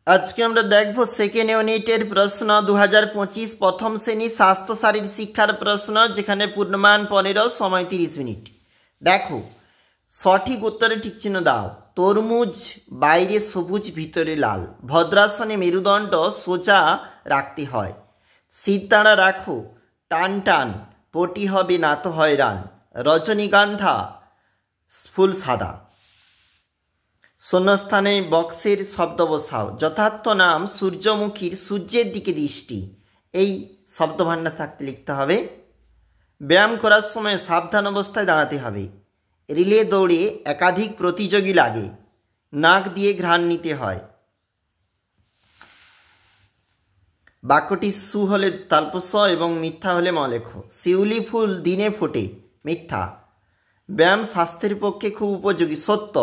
আজকে আমরা দেখব সেকেন্ড ইউনিটের প্রশ্ন 2025 প্রথম শ্রেণী স্বাস্থ্য শারীর শিক্ষার প্রশ্ন, যেখানে পূর্ণমান 15 সময় 30 মিনিট। দেখো সঠিক উত্তরে ঠিক চিহ্ন দাও। তরমুজ বাইরে সবুজ ভিতরে লাল। ভদ্রাসনে মেরুদণ্ড সোজা রাখতে হয়। সিতারা রাখো টান টান, পটি হবে না তো হয়রান। রজনীগন্ধা ফুল সাদা। শূন্যস্থানে বক্সের শব্দ বসাও। যথার্থ নাম সূর্যমুখীর সূর্যের দিকে দৃষ্টি। এই শব্দভাণ্ডার থাকতে লিখতে হবে। ব্যায়াম করার সময় সাবধান অবস্থায় দাঁড়াতে হবে। রিলে দৌড়ে একাধিক প্রতিযোগী লাগে। নাক দিয়ে ঘ্রাণ নিতে হয়। বাক্যটি সু হলে তালপস্য এবং মিথ্যা হলে ম লেখো। শিউলি ফুল দিনে ফোটে, মিথ্যা। ব্যায়াম স্বাস্থ্যের পক্ষে খুব উপযোগী, সত্য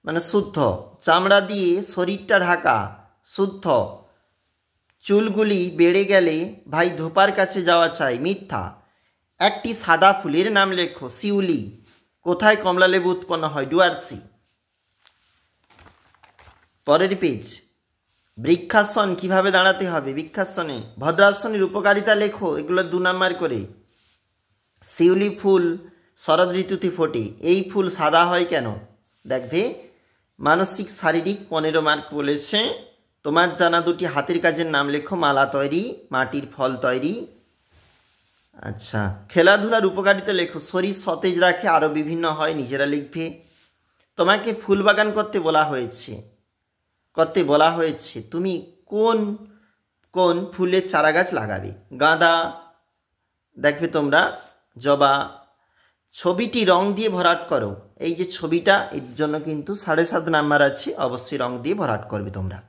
মানে শুদ্ধ। চামড়া দিয়ে শরীরটা ঢাকা, শুদ্ধ। চুলগুলি বেড়ে গেলে ভাই ধোপার কাছে যাওয়া চাই, মিথ্যা। একটি সাদা ফুলের নাম লেখো, শিউলি। কোথায় কমলালেবু উৎপন্ন হয়, ডুয়ার্সি। পরের পেজ। বৃক্ষাসন কিভাবে দাঁড়াতে হবে, বৃক্ষাসনে। ভদ্রাসনের উপকারিতা লেখো, এগুলো 2 নাম্বার করে। শিউলি ফুল শরৎ ঋতুতে ফোটে, এই ফুল সাদা হয় কেন দেখবে। মানসিক শারীরিক 15 মার্ক বলেছে। তোমার জানা 2টি হাতের কাজের নাম লেখো, মালা তৈরি, মাটির ফল তৈরি। আচ্ছা, খেলাধুলার উপকারিতা লেখো, শরীর সতেজ রাখে, আরও বিভিন্ন হয়, নিজেরা লিখবে। তোমাকে ফুল বাগান করতে বলা হয়েছে, তুমি কোন কোন ফুলের চারা গাছ লাগাবে। গাঁদা দেখবে তোমরা, জবা। ছবিটি রং দিয়ে ভরাট করো। এই যে ছবিটা, এর জন্য কিন্তু 7.5 নাম্বার আছে, অবশ্যই রং দিয়ে ভরাট করবে তোমরা।